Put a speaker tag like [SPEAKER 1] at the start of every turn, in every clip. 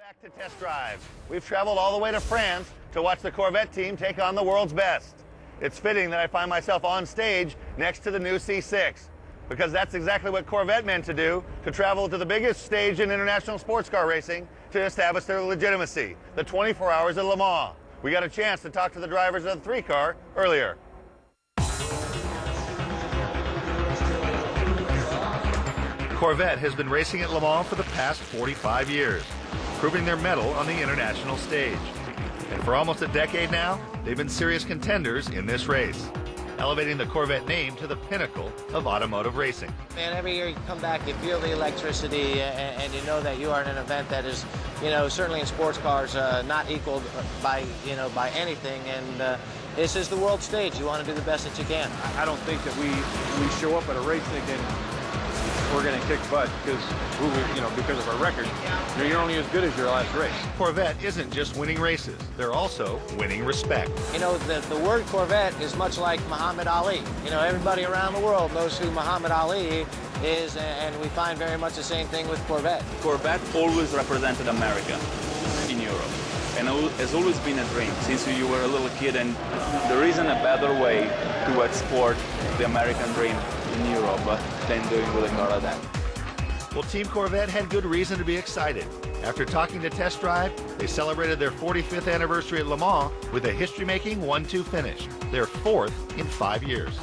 [SPEAKER 1] Back to Test Drive. We've traveled all the way to France to watch the Corvette team take on the world's best. It's fitting that I find myself on stage next to the new C6, because that's exactly what Corvette meant to do, to travel to the biggest stage in international sports car racing to establish their legitimacy, the 24 Hours of Le Mans. We got a chance to talk to the drivers of the 3 car earlier. Corvette has been racing at Le Mans for the past 45 years, proving their mettle on the international stage. And for almost a decade now, they've been serious contenders in this race, elevating the Corvette name to the pinnacle of automotive racing.
[SPEAKER 2] And every year you come back, you feel the electricity, and you know that you are in an event that is, certainly in sports cars, not equaled by, by anything. And this is the world stage. You want to do the best that you can.
[SPEAKER 3] I don't think that we show up at a race thinking we're going to kick butt because of our record. You're only as good as your last race.
[SPEAKER 1] Corvette isn't just winning races, they're also winning respect.
[SPEAKER 2] The word Corvette is much like Muhammad Ali. Everybody around the world knows who Muhammad Ali is, and we find very much the same thing with Corvette.
[SPEAKER 4] Corvette always represented America in Europe, and has always been a dream since you were a little kid, and there isn't a better way to export the American dream in Europe than doing with a car like that.
[SPEAKER 1] Well, Team Corvette had good reason to be excited. After talking to Test Drive, they celebrated their 45th anniversary at Le Mans with a history-making 1-2 finish, their 4th in 5 years.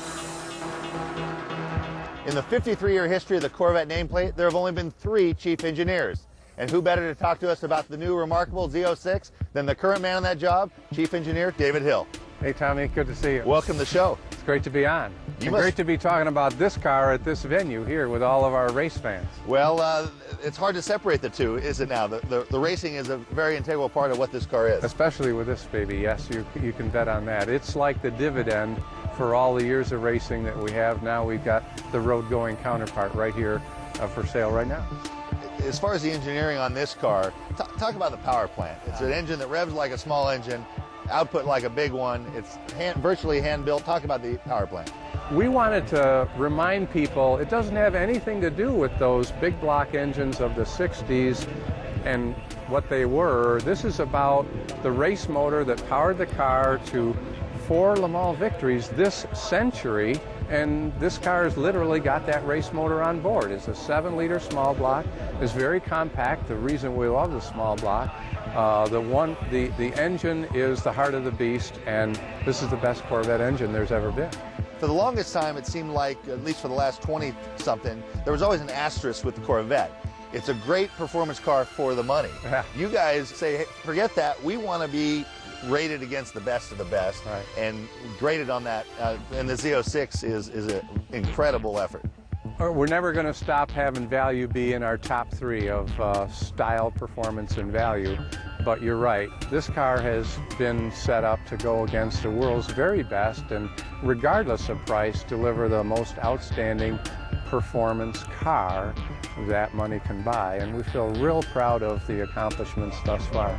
[SPEAKER 1] In the 53-year history of the Corvette nameplate, there have only been 3 chief engineers. And who better to talk to us about the new remarkable Z06 than the current man on that job, Chief Engineer David Hill.
[SPEAKER 5] Hey, Tommy, good to see you.
[SPEAKER 1] Welcome to the show.
[SPEAKER 5] It's great to be on. Great to be talking about this car at this venue here with all of our race fans.
[SPEAKER 1] Well, it's hard to separate the two, is it now? The racing is a very integral part of what this car is.
[SPEAKER 5] Especially with this baby, yes, you can bet on that. It's like the dividend for all the years of racing that we have. Now we've got the road-going counterpart right here for sale right now.
[SPEAKER 1] As far as the engineering on this car, talk about the power plant. It's an engine that revs like a small engine, output like a big one. It's virtually hand-built. Talk about the power plant.
[SPEAKER 5] We wanted to remind people it doesn't have anything to do with those big block engines of the 60s and what they were. This is about the race motor that powered the car to 4 Le Mans victories this century, and this car has literally got that race motor on board. It's a 7-liter small block. It's very compact. The reason we love the small block, the engine is the heart of the beast, and this is the best Corvette engine there's ever been.
[SPEAKER 1] For the longest time, it seemed like, at least for the last 20-something, there was always an asterisk with the Corvette. It's a great performance car for the money.
[SPEAKER 5] Yeah.
[SPEAKER 1] You guys say, hey, forget that. We want to be rated against the best of the best,
[SPEAKER 5] right,
[SPEAKER 1] and graded on that. And the Z06 is an incredible effort.
[SPEAKER 5] We're never going to stop having value be in our top 3 of style, performance, and value. But you're right, this car has been set up to go against the world's very best, and regardless of price, deliver the most outstanding performance car that money can buy. And we feel real proud of the accomplishments thus far.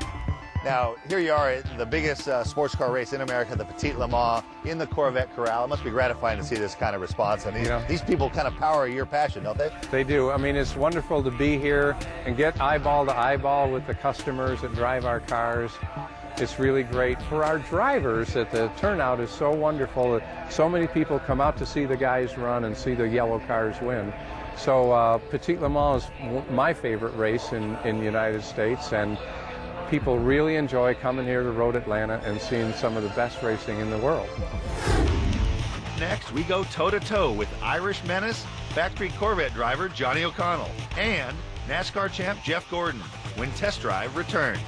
[SPEAKER 1] Now, here you are at the biggest sports car race in America, the Petit Le Mans, in the Corvette Corral. It must be gratifying to see this kind of response. And these people kind of power your passion, don't they?
[SPEAKER 5] They do. I mean, it's wonderful to be here and get eyeball to eyeball with the customers that drive our cars. It's really great for our drivers that the turnout is so wonderful that so many people come out to see the guys run and see the yellow cars win. So Petit Le Mans is my favorite race in the United States, and people really enjoy coming here to Road Atlanta and seeing some of the best racing in the world.
[SPEAKER 1] Next, we go toe-to-toe with Irish menace, factory Corvette driver Johnny O'Connell, and NASCAR champ Jeff Gordon when Test Drive returns.